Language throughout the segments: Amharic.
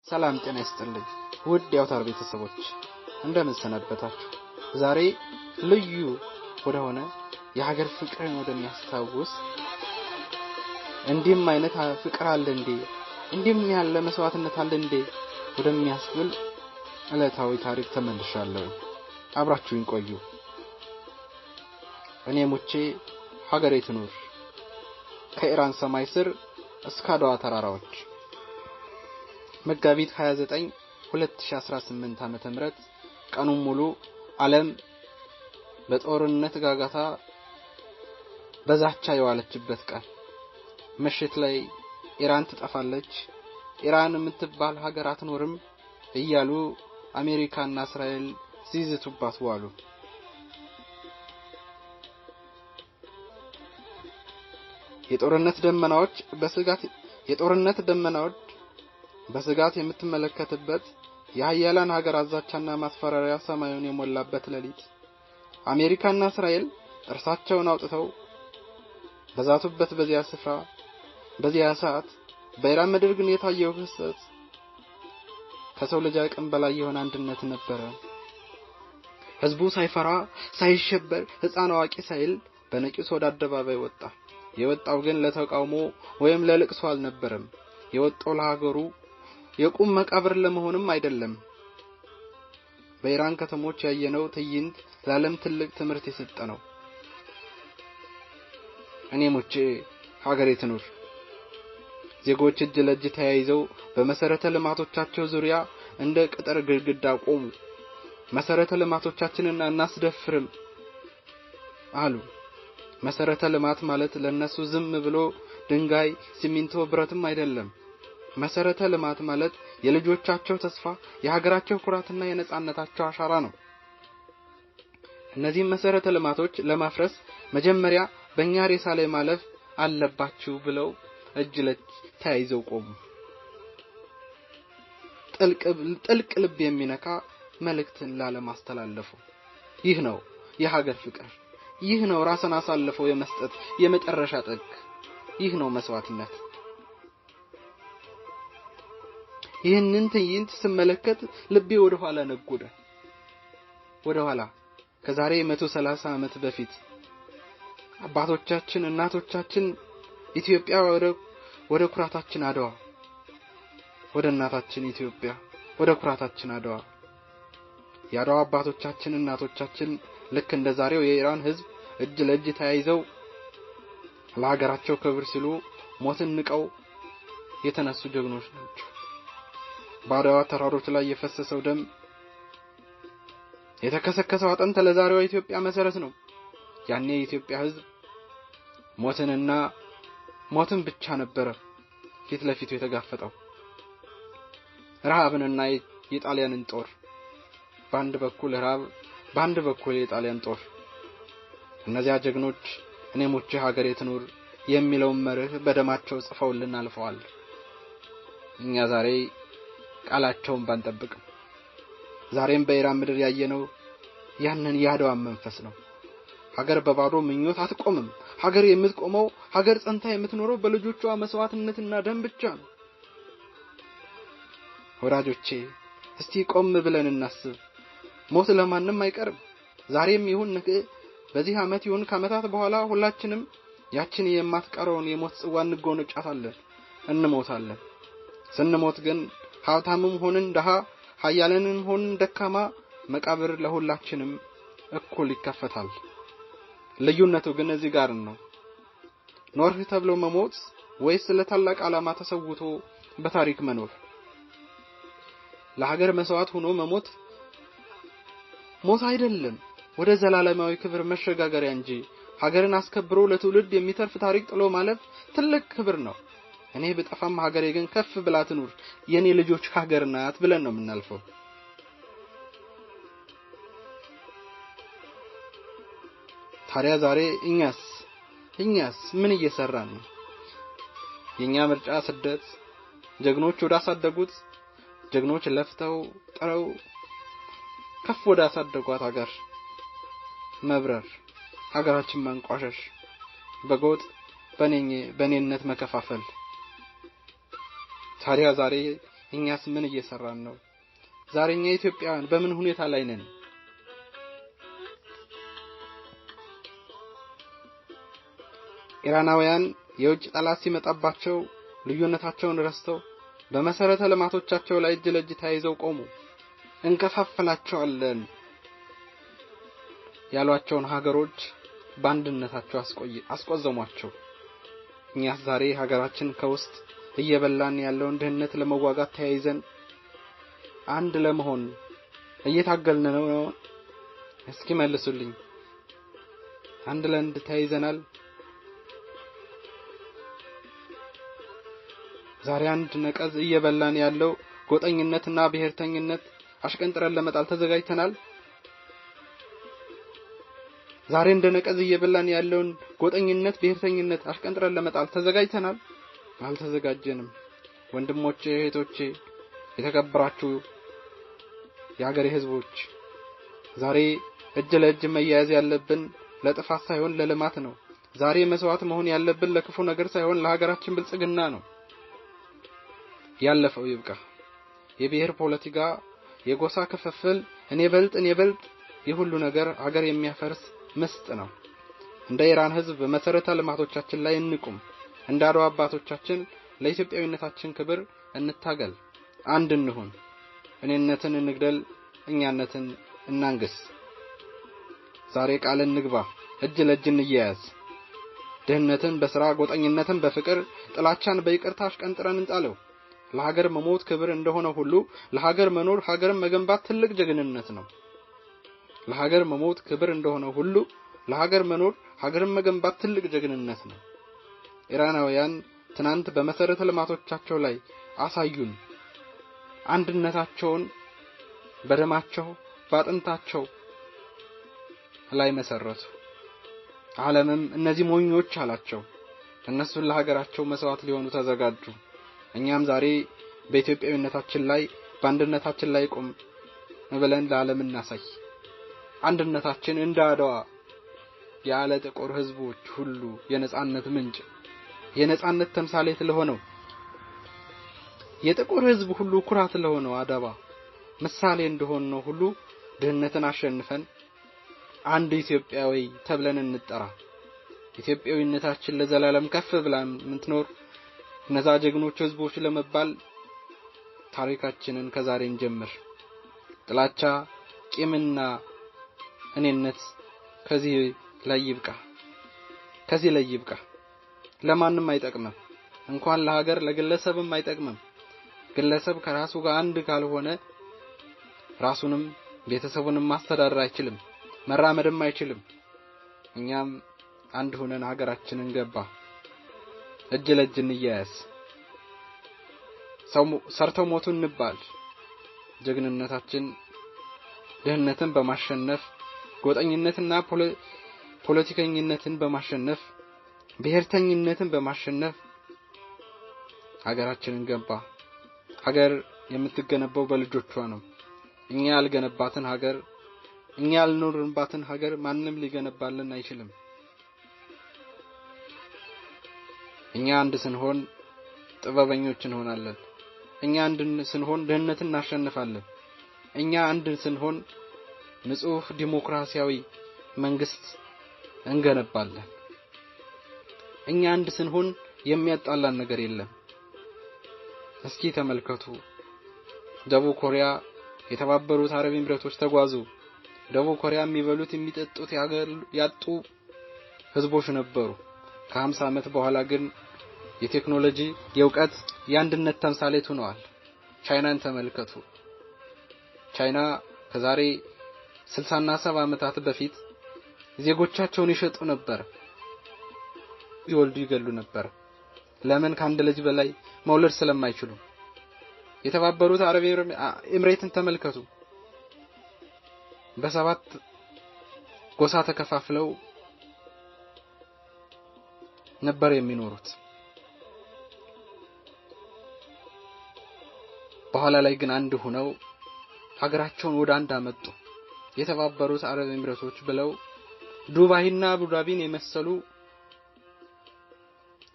ሰላም ጤና ይስጥልኝ ውድ የአውታር ቤተሰቦች እንደምን ሰነበታችሁ። ዛሬ ልዩ ወደሆነ የሀገር ፍቅርን ወደሚያስታውስ እንዲህም አይነት ፍቅር አለ እንዴ እንዲህም ያለ መስዋዕትነት አለ እንዴ ወደሚያስብል ዕለታዊ ታሪክ ተመልሻለሁ። አብራችሁኝ ቆዩ። እኔ ሙቼ ሀገሬ ትኑር ከኢራን ሰማይ ስር እስከ አድዋ ተራራዎች። መጋቢት 29 2018 ዓመተ ምህረት ቀኑን ሙሉ ዓለም በጦርነት ጋጋታ በዛቻ የዋለችበት ቀን። ምሽት ላይ ኢራን ትጠፋለች፣ ኢራን የምትባል ሀገር አትኖርም እያሉ አሜሪካና እስራኤል ሲዝቱባት ዋሉ። የጦርነት ደመናዎች በስጋት የምትመለከትበት የሀያላን ሀገር አዛቻና ማስፈራሪያ ሰማዩን የሞላበት ሌሊት አሜሪካና እስራኤል እርሳቸውን አውጥተው በዛቱበት በዚያ ስፍራ በዚያ ሰዓት በኢራን ምድር ግን የታየው ክስተት ከሰው ልጅ አቅም በላይ የሆነ አንድነት ነበር። ህዝቡ ሳይፈራ ሳይሸበር ሕፃን አዋቂ ሳይል በነቂስ ወደ አደባባይ ወጣ። የወጣው ግን ለተቃውሞ ወይም ለልቅሶ አልነበረም። የወጣው ለሀገሩ የቁም መቃብር ለመሆንም አይደለም። በኢራን ከተሞች ያየነው ትዕይንት ለዓለም ትልቅ ትምህርት የሰጠ ነው። እኔ ሙቼ ሀገሬ ትኑር። ዜጎች እጅ ለእጅ ተያይዘው በመሰረተ ልማቶቻቸው ዙሪያ እንደ ቅጥር ግድግዳ ቆሙ። መሰረተ ልማቶቻችንን እናስደፍርም አሉ። መሰረተ ልማት ማለት ለነሱ ዝም ብሎ ድንጋይ፣ ሲሚንቶ፣ ብረትም አይደለም። መሰረተ ልማት ማለት የልጆቻቸው ተስፋ፣ የሀገራቸው ኩራትና የነጻነታቸው አሻራ ነው። እነዚህ መሰረተ ልማቶች ለማፍረስ መጀመሪያ በእኛ ሬሳ ላይ ማለፍ አለባችሁ ብለው እጅ ለእጅ ተያይዘው ቆሙ። ጥልቅ ልብ የሚነካ መልእክትን ላለማስተላለፉ። ይህ ነው የሀገር ፍቅር። ይህ ነው ራስን አሳልፎ የመስጠት የመጨረሻ ጥግ። ይህ ነው መስዋዕትነት። ይህንን ትዕይንት ስመለከት ልቤ ወደ ኋላ ነጎደ። ወደ ኋላ ከዛሬ 130 ዓመት በፊት አባቶቻችን እናቶቻችን ኢትዮጵያ ወደ ኩራታችን አድዋ፣ ወደ እናታችን ኢትዮጵያ ወደ ኩራታችን አድዋ። የአድዋ አባቶቻችን እናቶቻችን ልክ እንደ ዛሬው የኢራን ህዝብ እጅ ለእጅ ተያይዘው ለሀገራቸው ክብር ሲሉ ሞትን ንቀው የተነሱ ጀግኖች ናቸው። በአድዋ ተራሮች ላይ የፈሰሰው ደም የተከሰከሰው አጥንት ለዛሬዋ ኢትዮጵያ መሰረት ነው። ያኔ የኢትዮጵያ ህዝብ ሞትን ብቻ ነበር ፊት ለፊቱ የተጋፈጠው። ረሃብንና የጣሊያንን ጦር፣ በአንድ በኩል ረሃብ፣ በአንድ በኩል የጣሊያን ጦር። እነዚያ ጀግኖች እኔ ሙቼ ሀገሬ ትኑር የሚለውን መርህ በደማቸው ጽፈውልን አልፈዋል። እኛ ዛሬ ቃላቸውን ባንጠብቅም ዛሬም በኢራን ምድር ያየነው ያንን የአድዋን መንፈስ ነው። ሀገር በባዶ ምኞት አትቆምም። ሀገር የምትቆመው ሀገር ጸንታ የምትኖረው በልጆቿ መስዋዕትነትና ደም ብቻ ነው። ወዳጆቼ እስቲ ቆም ብለን እናስብ። ሞት ለማንም አይቀርም። ዛሬም ይሁን ነገ፣ በዚህ ዓመት ይሁን ከዓመታት በኋላ ሁላችንም ያችን የማትቀረውን የሞት ጽዋ እንጎነጫታለን፣ እንሞታለን። ስንሞት ግን ሀብታምም ሆነን ደሃ፣ ኃያላንም ሆነን ደካማ መቃብር ለሁላችንም እኩል ይከፈታል። ልዩነቱ ግን እዚህ ጋር ነው። ኖርህ ተብሎ መሞት ወይስ ለታላቅ ዓላማ ተሰውቶ በታሪክ መኖር? ለሀገር መስዋዕት ሆኖ መሞት ሞት አይደለም፣ ወደ ዘላለማዊ ክብር መሸጋገሪያ እንጂ። ሀገርን አስከብሮ ለትውልድ የሚተርፍ ታሪክ ጥሎ ማለፍ ትልቅ ክብር ነው። እኔ በጠፋም ሀገሬ ግን ከፍ ብላ ትኑር፣ የኔ ልጆች ሀገር ናት ብለን ነው የምናልፈው። ታዲያ ዛሬ እኛስ ምን እየሰራን ነው? የኛ ምርጫ ስደት፣ ጀግኖች ወደ አሳደጉት፣ ጀግኖች ለፍተው ጥረው ከፍ ወደ አሳደጓት ሀገር መብረር፣ ሀገራችን ማንቋሸሽ፣ በጎጥ በኔነት መከፋፈል። ታዲያ ዛሬ እኛስ ምን እየሰራን ነው? ዛሬኛ ኢትዮጵያውያን በምን ሁኔታ ላይ ነን? ኢራናውያን የውጭ ጠላት ሲመጣባቸው ልዩነታቸውን ረስተው በመሰረተ ልማቶቻቸው ላይ እጅ ለእጅ ተያይዘው ቆሙ። እንከፋፍላቸዋለን ያሏቸውን ሀገሮች በአንድነታቸው አስቆዘሟቸው። እኛስ ዛሬ ሀገራችን ከውስጥ እየበላን ያለውን ድህነት ለመዋጋት ተያይዘን አንድ ለመሆን እየታገልን ነው። እስኪ መልሱልኝ። አንድ ለአንድ ተያይዘናል? ዛሬ አንድ ነቀዝ እየበላን ያለው ጎጠኝነትና ብሔርተኝነት አሽቀንጥረን ለመጣል ተዘጋጅተናል? ዛሬ እንደ ነቀዝ እየበላን ያለውን ጎጠኝነት ብሔርተኝነት አሽቀንጥረን ለመጣል ተዘጋጅተናል? አልተዘጋጀንም። ወንድሞቼ እህቶቼ፣ የተከበራችሁ የሀገሬ ህዝቦች፣ ዛሬ እጅ ለእጅ መያያዝ ያለብን ለጥፋት ሳይሆን ለልማት ነው። ዛሬ መስዋዕት መሆን ያለብን ለክፉ ነገር ሳይሆን ለሀገራችን ብልጽግና ነው። ያለፈው ይብቃ። የብሔር ፖለቲካ፣ የጎሳ ክፍፍል፣ እኔ በልጥ የሁሉ ነገር ሀገር የሚያፈርስ ምስጥ ነው። እንደ ኢራን ህዝብ በመሰረተ ልማቶቻችን ላይ እንቁም። እንደ አድዋ አባቶቻችን ለኢትዮጵያዊነታችን ክብር እንታገል። አንድ እንሁን። እኔነትን እንግደል፣ እኛነትን እናንግስ። ዛሬ ቃል እንግባ፣ እጅ ለእጅ እንያያዝ። ድህነትን በስራ፣ ጎጠኝነትን በፍቅር፣ ጥላቻን በይቅርታ አሽቀንጥረን እንጣለው። ለሀገር መሞት ክብር እንደሆነ ሁሉ ለሀገር መኖር ሀገርን መገንባት ትልቅ ጀግንነት ነው። ለሀገር መሞት ክብር እንደሆነ ሁሉ ለሀገር መኖር ሀገርን መገንባት ትልቅ ጀግንነት ነው። ኢራናውያን ትናንት በመሰረተ ልማቶቻቸው ላይ አሳዩን። አንድነታቸውን በደማቸው በአጥንታቸው ላይ መሰረቱ። ዓለምም እነዚህ ሞኞች አላቸው። እነሱን ለሀገራቸው መስዋዕት ሊሆኑ ተዘጋጁ። እኛም ዛሬ በኢትዮጵያዊነታችን ላይ በአንድነታችን ላይ ቆም ብለን ለዓለም እናሳይ። አንድነታችን እንደ አድዋ ያለ ጥቁር ህዝቦች ሁሉ የነጻነት ምንጭ፣ የነጻነት ተምሳሌት ለሆነው የጥቁር ህዝብ ሁሉ ኩራት ለሆነው አድዋ ምሳሌ እንደሆነው ሁሉ ድህነትን አሸንፈን አንድ ኢትዮጵያዊ ተብለን እንጠራ። ኢትዮጵያዊነታችን ለዘላለም ከፍ ብላ ምትኖር እነዛ ጀግኖች ህዝቦች ለመባል ታሪካችንን ከዛሬ እንጀምር። ጥላቻ፣ ቂምና እኔነት ከዚህ ላይ ይብቃ። ለማንም አይጠቅምም። እንኳን ለሀገር ለግለሰብም አይጠቅምም። ግለሰብ ከራሱ ጋር አንድ ካልሆነ ራሱንም ቤተሰቡንም ማስተዳደር አይችልም፣ መራመድም አይችልም። እኛም አንድ ሆነን ሀገራችንን ገባ እጅ ለእጅ እንያያዝ። ሰርተው ሞቱ እንባል። ጀግንነታችን ድህነትን በማሸነፍ ጎጠኝነትና ፖለቲከኝነትን በማሸነፍ ብሔርተኝነትን በማሸነፍ ሀገራችንን ገባ። ሀገር የምትገነባው በልጆቿ ነው። እኛ ያልኖርንባትን ሀገር ማንም ሊገነባልን አይችልም። እኛ አንድ ስንሆን ጥበበኞች እንሆናለን። እኛ አንድ ስንሆን ድህነትን እናሸንፋለን። እኛ አንድ ስንሆን ንጹህ ዲሞክራሲያዊ መንግስት እንገነባለን። እኛ አንድ ስንሆን የሚያጣላን ነገር የለም። እስኪ ተመልከቱ። ደቡብ ኮሪያ የተባበሩት አረብ ኤሚሬቶች ተጓዙ። ደቡብ ኮሪያ የሚበሉት የሚጠጡት ያጡ ህዝቦች ነበሩ። ከ50 ዓመት በኋላ ግን የቴክኖሎጂ የእውቀት የአንድነት ተምሳሌት ሆነዋል። ቻይናን ተመልከቱ። ቻይና ከዛሬ 60 እና 70 ዓመታት በፊት ዜጎቻቸውን ይሸጡ ነበር፣ ይወልዱ ይገሉ ነበር። ለምን? ከአንድ ልጅ በላይ መውለድ ስለማይችሉ። የተባበሩት አረብ ኤሚሬትን ተመልከቱ። በሰባት ጎሳ ተከፋፍለው ነበር የሚኖሩት። በኋላ ላይ ግን አንድ ሆነው ሀገራቸውን ወደ አንድ አመጡ። የተባበሩት አረብ ኤሚሬቶች ብለው ዱባይና አቡዳቢን የመሰሉ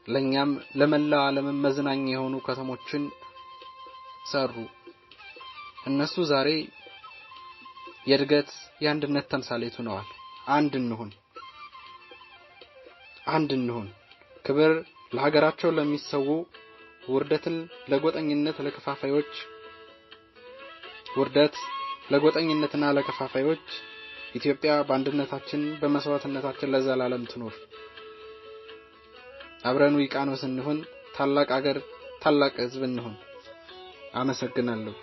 ለኛም ለመላው ዓለም መዝናኛ የሆኑ ከተሞችን ሰሩ። እነሱ ዛሬ የእድገት የአንድነት ተምሳሌት ሆነዋል። አንድ እንሁን። ክብር ለሀገራቸው ለሚሰው፣ ውርደትን ለጎጠኝነት ለከፋፋዮች ለጎጠኝነትና ለከፋፋዮች። ኢትዮጵያ በአንድነታችን በመስዋዕትነታችን ለዘላለም ትኖር። አብረን ውቅያኖስ እንሁን። ታላቅ ሀገር ታላቅ ሕዝብ እንሁን። አመሰግናለሁ።